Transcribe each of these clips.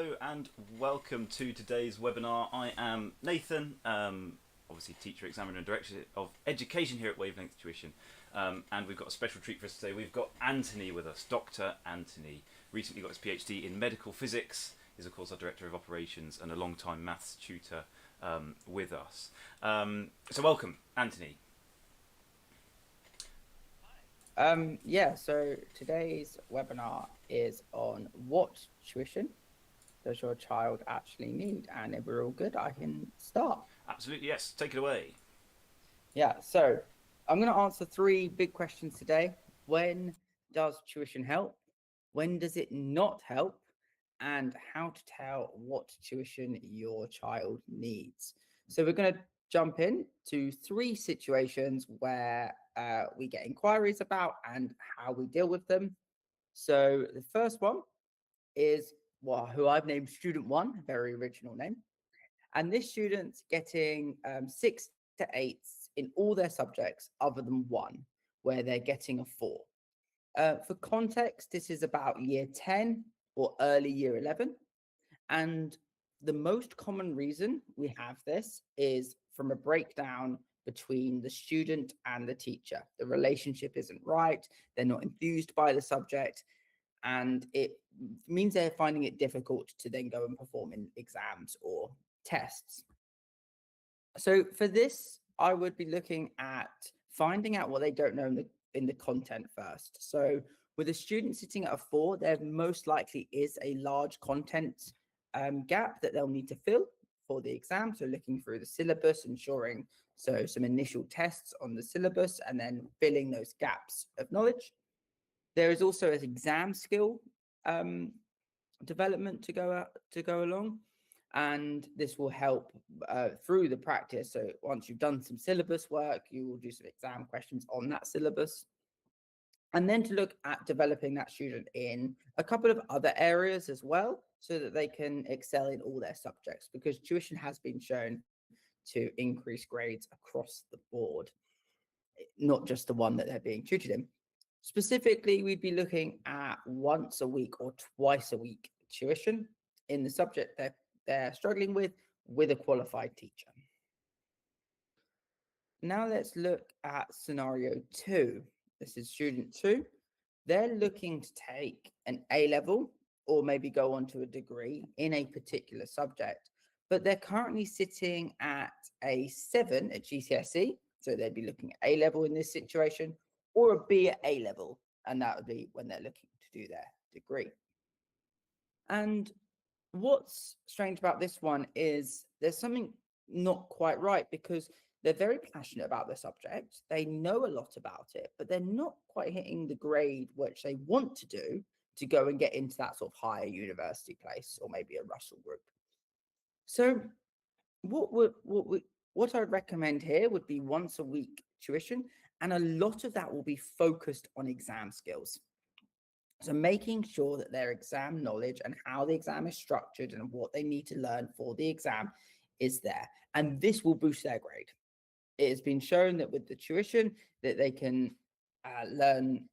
Hello and welcome to today's webinar. I am Nathan, obviously teacher, examiner and director of education here at Wavelength Tuition, and we've got a special treat for us today. We've got Anthony with us, Dr. Anthony. Recently got his PhD in medical physics, is of course our director of operations and a long-time maths tutor with us. So welcome, Anthony. So today's webinar is on what tuition does your child actually need? And if we're all good, I can start. Absolutely, yes. Take it away. Yeah, so I'm going to answer three big questions today. When does tuition help? When does it not help? And how to tell what tuition your child needs. So we're going to jump in to three situations where we get inquiries about and how we deal with them. So the first one is who I've named student one, very original name. And this student's getting 6 to 8 in all their subjects other than one, where they're getting a 4. For context, this is about year 10 or early year 11. And the most common reason we have this is from a breakdown between the student and the teacher. The relationship isn't right, they're not enthused by the subject, and it means they're finding it difficult to then go and perform in exams or tests. So for this, I would be looking at finding out what they don't know in the content first. So with a student sitting at a 4, there most likely is a large content gap that they'll need to fill for the exam. So looking through the syllabus, ensuring some initial tests on the syllabus, and then filling those gaps of knowledge. There is also an exam skill development to go along, and this will help through the practice. So once you've done some syllabus work, you will do some exam questions on that syllabus, and then to look at developing that student in a couple of other areas as well, so that they can excel in all their subjects, because tuition has been shown to increase grades across the board, not just the one that they're being tutored in. Specifically, we'd be looking at once a week or twice a week tuition in the subject that they're struggling with a qualified teacher. Now let's look at scenario 2. This is student 2. They're looking to take an A-level or maybe go on to a degree in a particular subject, but they're currently sitting at a 7 at GCSE. So they'd be looking at A-level in this situation, or a B at A-level, and that would be when they're looking to do their degree. And what's strange about this one is there's something not quite right, because they're very passionate about the subject. They know a lot about it, but they're not quite hitting the grade which they want to do to go and get into that sort of higher university place, or maybe a Russell group. So what I'd recommend here would be once a week tuition, and a lot of that will be focused on exam skills. So making sure that their exam knowledge and how the exam is structured and what they need to learn for the exam is there. And this will boost their grade. It has been shown that with the tuition that they can learn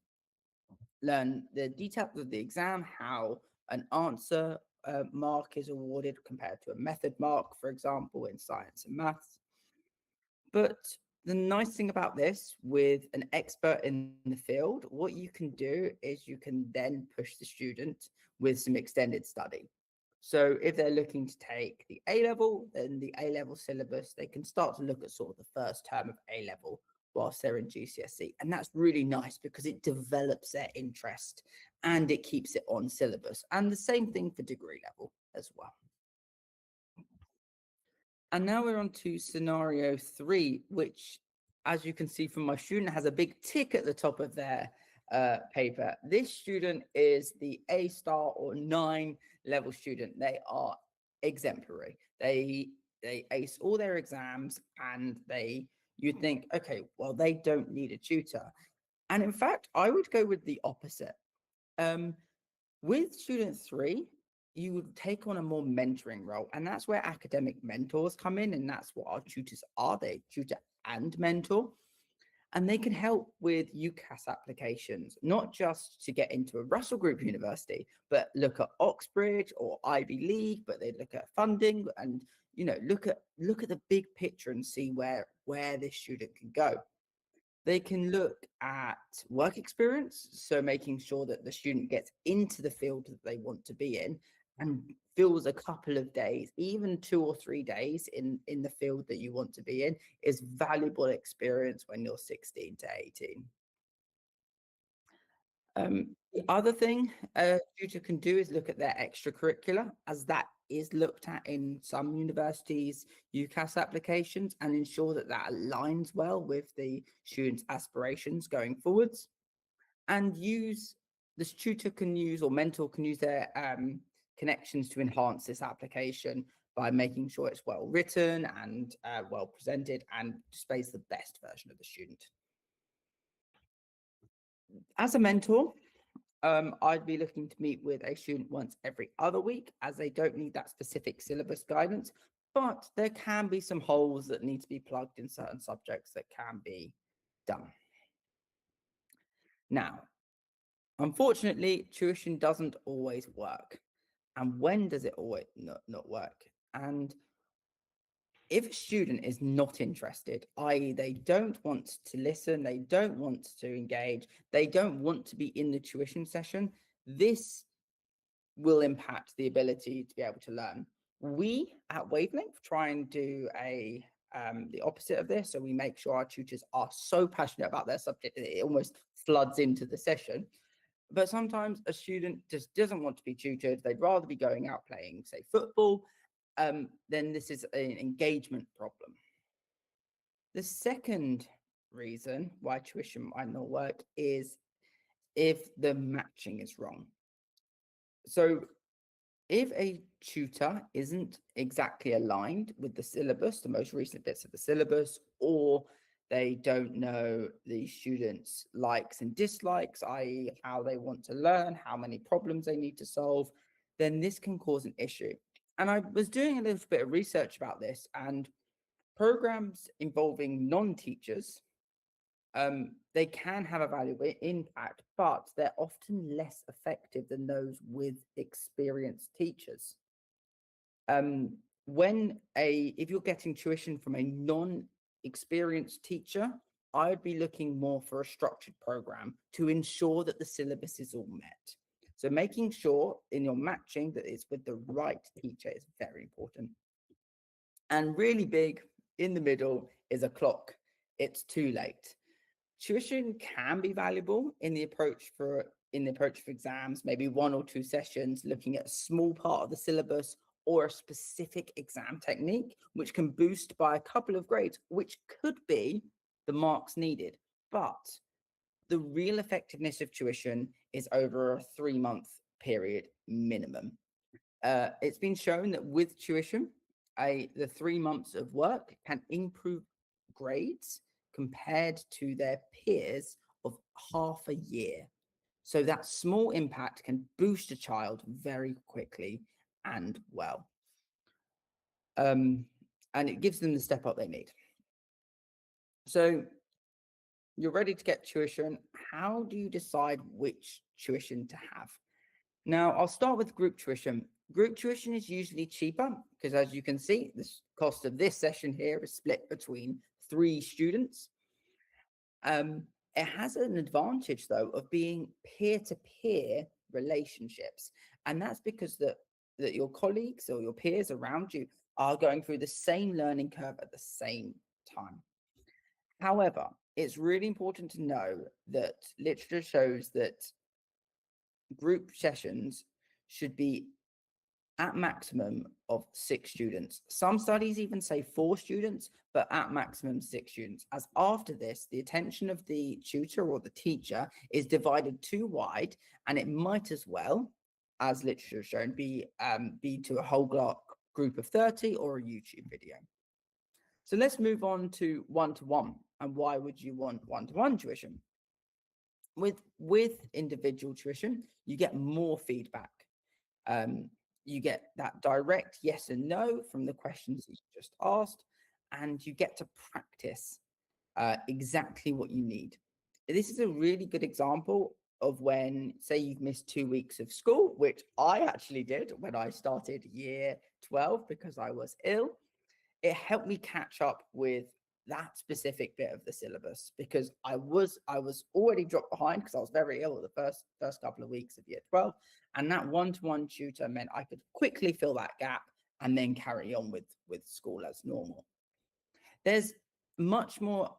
the details of the exam, how an answer mark is awarded compared to a method mark, for example, in science and maths. But the nice thing about this, with an expert in the field, what you can do is you can then push the student with some extended study. So if they're looking to take the A-level, then the A-level syllabus, they can start to look at sort of the first term of A-level whilst they're in GCSE. And that's really nice because it develops their interest and it keeps it on syllabus. And the same thing for degree level as well. And now we're on to scenario 3, which, as you can see from my student, has a big tick at the top of their paper. This student is the A star or 9 level student. They are exemplary. They ace all their exams, and you'd think, okay, well, they don't need a tutor. And in fact, I would go with the opposite. With student 3, you would take on a more mentoring role, and that's where academic mentors come in, and that's what our tutors are. They tutor and mentor. And they can help with UCAS applications, not just to get into a Russell Group university, but look at Oxbridge or Ivy League, but they look at funding and look at the big picture and see where this student can go. They can look at work experience, so making sure that the student gets into the field that they want to be in and fills a couple of days, even 2 or 3 days in the field that you want to be in, is valuable experience when you're 16 to 18. The other thing a tutor can do is look at their extracurricular, as that is looked at in some universities' UCAS applications, and ensure that that aligns well with the student's aspirations going forwards. And this tutor can use, or mentor can use their connections to enhance this application by making sure it's well written and well presented and displays the best version of the student. As a mentor, I'd be looking to meet with a student once every other week, as they don't need that specific syllabus guidance, but there can be some holes that need to be plugged in certain subjects that can be done. Now, unfortunately, tuition doesn't always work. And when does it always not work? And if a student is not interested, i.e., they don't want to listen, they don't want to engage, they don't want to be in the tuition session, this will impact the ability to be able to learn. We at Wavelength try and do the opposite of this. So we make sure our tutors are so passionate about their subject that it almost floods into the session. But sometimes a student just doesn't want to be tutored. They'd rather be going out playing, say, football. Then this is an engagement problem. The second reason why tuition might not work is if the matching is wrong. So if a tutor isn't exactly aligned with the syllabus, the most recent bits of the syllabus, or they don't know the students' likes and dislikes, i.e., how they want to learn, how many problems they need to solve, then this can cause an issue. And I was doing a little bit of research about this, and programs involving non-teachers, they can have a valuable impact, but they're often less effective than those with experienced teachers. If you're getting tuition from a non-experienced teacher, I would be looking more for a structured program to ensure that the syllabus is all met. So making sure in your matching that it's with the right teacher is very important. And really big in the middle is a clock. It's too late. Tuition can be valuable in the approach for exams, maybe 1 or 2 sessions looking at a small part of the syllabus or a specific exam technique, which can boost by a couple of grades, which could be the marks needed. But the real effectiveness of tuition is over a 3-month period minimum. It's been shown that with tuition, the 3 months of work can improve grades compared to their peers of half a year. So that small impact can boost a child very quickly and well. And it gives them the step up they need. So you're ready to get tuition. How do you decide which tuition to have? Now, I'll start with group tuition. Group tuition is usually cheaper because, as you can see, the cost of this session here is split between 3 students. It has an advantage, though, of being peer-to-peer relationships. And that's because that your colleagues or your peers around you are going through the same learning curve at the same time. However, it's really important to know that literature shows that group sessions should be at maximum of 6 students. Some studies even say 4 students, but at maximum 6 students. As after this, the attention of the tutor or the teacher is divided too wide, and it might as well, as literature has shown, be to a whole group of 30 or a YouTube video. So let's move on to one-to-one. And why would you want one-to-one tuition? With individual tuition, you get more feedback. You get that direct yes and no from the questions that you just asked, and you get to practice exactly what you need. This is a really good example of when, say, you've missed 2 weeks of school, which I actually did when I started year 12 because I was ill. It helped me catch up with that specific bit of the syllabus because I was already dropped behind because I was very ill the first couple of weeks of year 12, and that one-to-one tutor meant I could quickly fill that gap and then carry on with school as normal. There's much more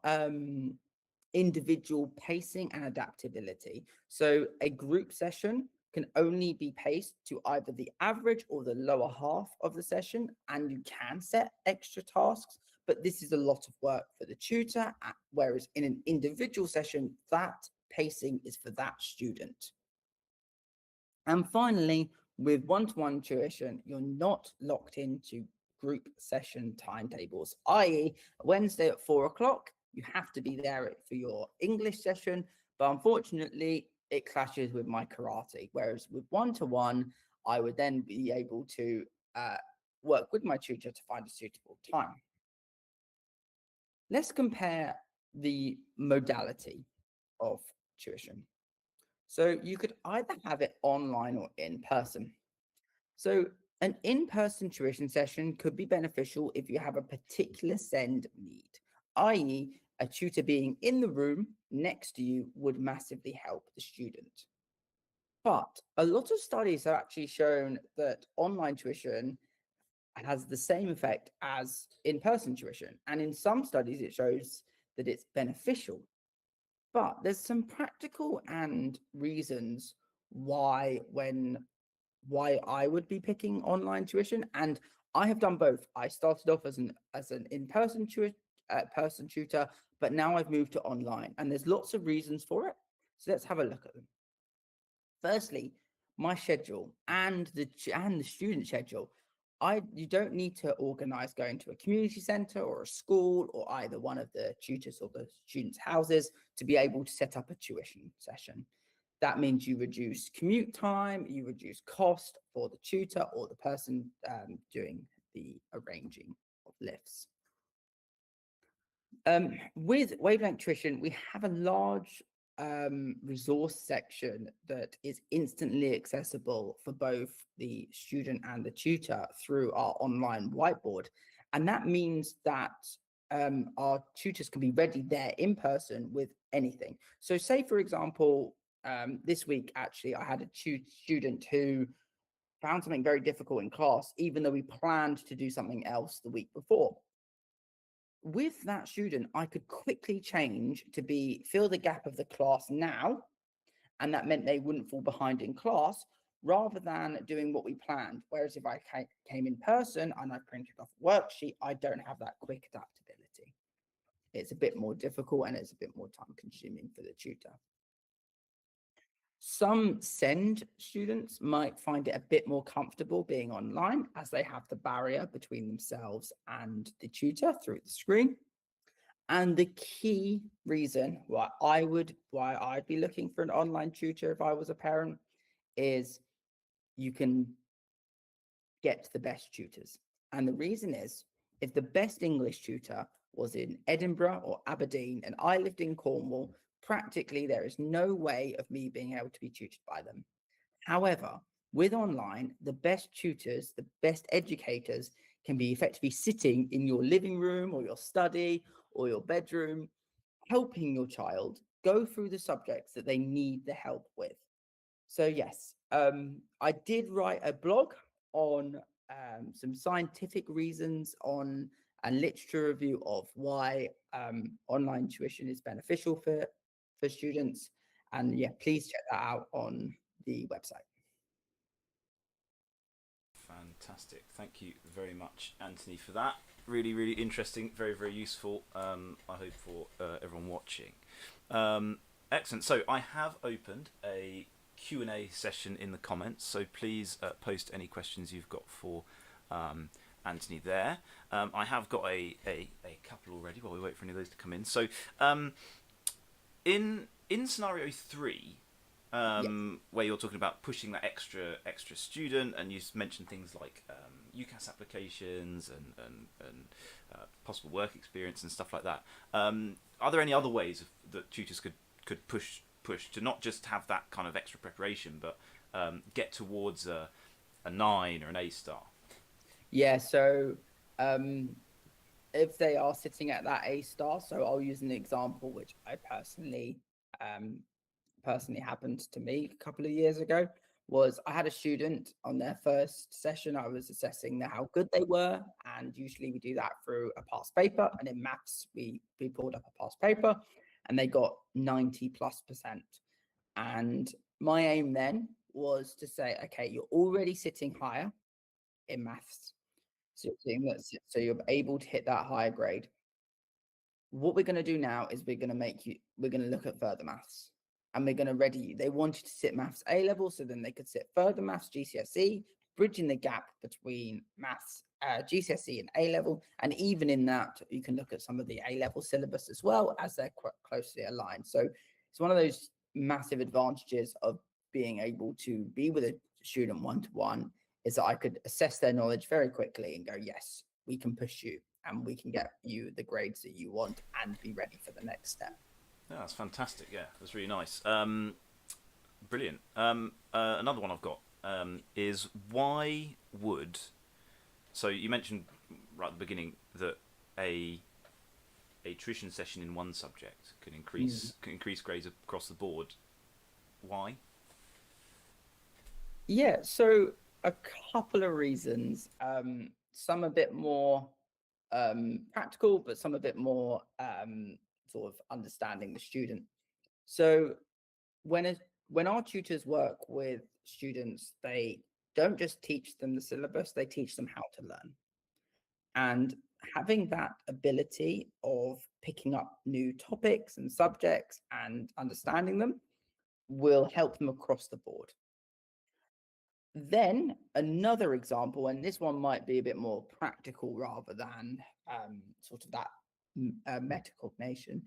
individual pacing and adaptability. So a group session can only be paced to either the average or the lower half of the session, and you can set extra tasks, but this is a lot of work for the tutor, whereas in an individual session, that pacing is for that student. And finally, with one-to-one tuition, you're not locked into group session timetables, i.e. Wednesday at 4 o'clock, you have to be there for your English session, but unfortunately it clashes with my karate. Whereas with one-to-one, I would then be able to work with my tutor to find a suitable time. Let's compare the modality of tuition. So you could either have it online or in person. So an in-person tuition session could be beneficial if you have a particular SEND need, i.e. a tutor being in the room next to you would massively help the student. But a lot of studies have actually shown that online tuition has the same effect as in-person tuition. And in some studies, it shows that it's beneficial. But there's some practical and reasons why I would be picking online tuition, and I have done both. I started off as an in-person person tutor, but now I've moved to online, and there's lots of reasons for it. So let's have a look at them. Firstly, my schedule and the student schedule. You don't need to organize going to a community center or a school or either one of the tutors or the students' houses to be able to set up a tuition session. That means you reduce commute time, you reduce cost for the tutor or the person doing the arranging of lifts. With Wavelength Tuition, we have a large resource section that is instantly accessible for both the student and the tutor through our online whiteboard. And that means that our tutors can be ready there in person with anything. So say, for example, this week, actually, I had a student who found something very difficult in class, even though we planned to do something else the week before. With that student, I could quickly change to fill the gap of the class now, and that meant they wouldn't fall behind in class rather than doing what we planned. Whereas if I came in person and I printed off a worksheet, I don't have that quick adaptability. It's a bit more difficult and it's a bit more time consuming for the tutor. Some SEND students might find it a bit more comfortable being online as they have the barrier between themselves and the tutor through the screen. And the key reason why I'd be looking for an online tutor if I was a parent is you can get the best tutors. And the reason is if the best English tutor was in Edinburgh or Aberdeen and I lived in Cornwall, practically there is no way of me being able to be tutored by them. However, with online, the best tutors, the best educators can be effectively sitting in your living room or your study or your bedroom, helping your child go through the subjects that they need the help with. So yes, I did write a blog on some scientific reasons on and literature review of why online tuition is beneficial for students. And yeah, please check that out on the website. Fantastic. Thank you very much, Anthony, for that. Really, really interesting. Very, very useful. I hope for everyone watching. Excellent. So I have opened a Q&A session in the comments. So please post any questions you've got for Anthony there. I have got a couple already while we wait for any of those to come in. So in scenario 3, Yes. where you're talking about pushing that extra student, and you mentioned things like UCAS applications and possible work experience and stuff like that. Are there any other ways that tutors could push to not just have that kind of extra preparation, but get towards a 9 or an A star? Yeah, so um, if they are sitting at that A star, so I'll use an example which I um, personally happened to me a couple of years ago. Was I had a student on their first session, I was assessing how good they were, and usually we do that through a past paper. And in maths, we pulled up a past paper, and they got 90+%. And my aim then was to say, okay, you're already sitting higher in maths, so you're able to hit that higher grade. What we're going to do now is we're going to look at further maths, and we're going to ready you. They wanted to sit maths A level, so then they could sit further maths GCSE, bridging the gap between maths GCSE and A level. And even in that, you can look at some of the A level syllabus as well, as they're quite closely aligned. So it's one of those massive advantages of being able to be with a student one-to-one, is that I could assess their knowledge very quickly and go, yes, we can push you and we can get you the grades that you want and be ready for the next step. Yeah, that's fantastic. Yeah, that's really nice. Brilliant. Another one I've got is why would, so you mentioned right at the beginning that a tuition session in one subject can increase grades across the board. Why? Yeah, so a couple of reasons. Some a bit more practical, but some a bit more sort of understanding the student. So when it, when our tutors work with students, they don't just teach them the syllabus; they teach them how to learn. And having that ability of picking up new topics and subjects and understanding them will help them across the board. Then another example, and this one might be a bit more practical rather than sort of that metacognition,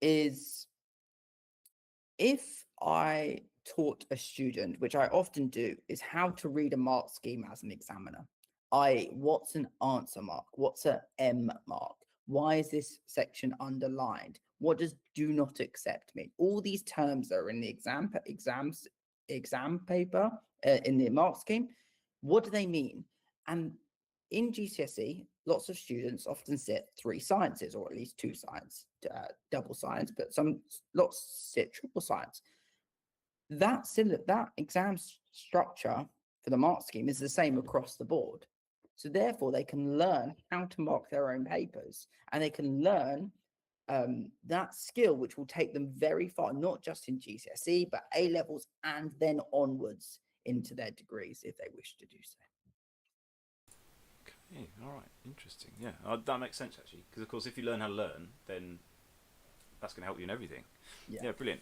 is if I taught a student, which I often do, is how to read a mark scheme as an examiner. What's an answer mark? What's a M mark? Why is this section underlined? What does do not accept mean? All these terms are in the exam paper in the mark scheme. What do they mean? And in GCSE, lots of students often sit 3 sciences, or at least 2 science, double science, but some lots sit triple science. That exam structure for the mark scheme is the same across the board. So therefore, they can learn how to mark their own papers, and they can learn that skill, which will take them very far, not just in GCSE, but A levels and then onwards into their degrees if they wish to do so. Okay, all right, interesting. Yeah, that makes sense actually, because of course, if you learn how to learn, then that's going to help you in everything. Yeah. Yeah, brilliant.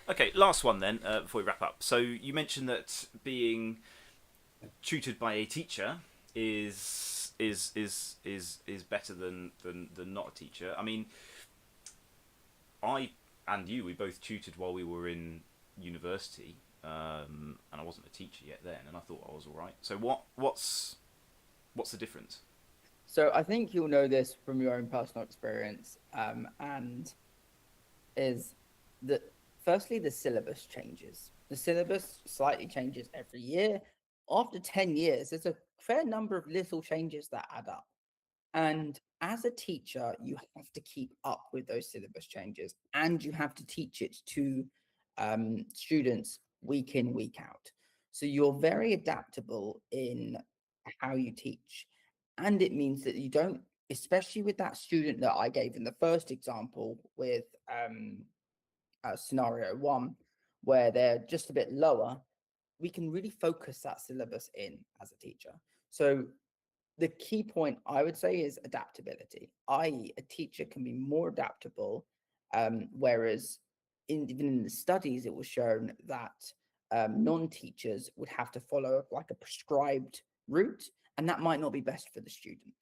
Okay, last one then before we wrap up. So you mentioned that being tutored by a teacher is better than not a teacher. I mean, I and you, we both tutored while we were in university, and I wasn't a teacher yet then, and I thought I was all right. So what's the difference? So I think you'll know this from your own personal experience, and is that firstly the syllabus changes. The syllabus slightly changes every year. After 10 years, there's a fair number of little changes that add up. And as a teacher, you have to keep up with those syllabus changes, and you have to teach it to students week in, week out. So you're very adaptable in how you teach. And it means that you don't, especially with that student that I gave in the first example with scenario 1, where they're just a bit lower, we can really focus that syllabus in as a teacher. So the key point I would say is adaptability, i.e., a teacher can be more adaptable, whereas even in the studies, it was shown that non-teachers would have to follow like a prescribed route, and that might not be best for the student.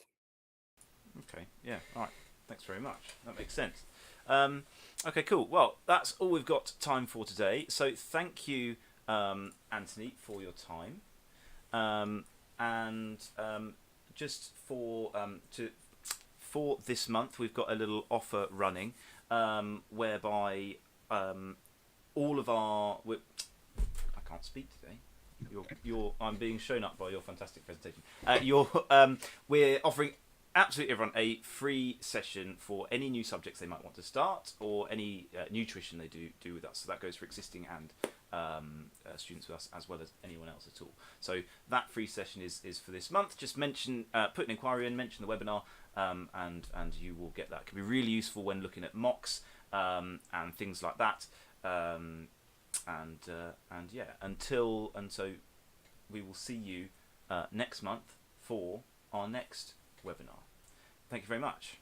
Okay, yeah, all right. Thanks very much. That makes sense. Okay, cool. Well, that's all we've got time for today. So thank you, Anthony, for your time. And just for this month, we've got a little offer running, whereby all of our I can't speak today. I'm being shown up by your fantastic presentation. We're offering absolutely everyone a free session for any new subjects they might want to start, or any new tuition they do with us. So that goes for existing and students with us, as well as anyone else at all. So that free session is for this month. Just put an inquiry in, mention the webinar, and you will get that. It can be really useful when looking at mocks and things like that. So we will see you next month for our next webinar. Thank you very much.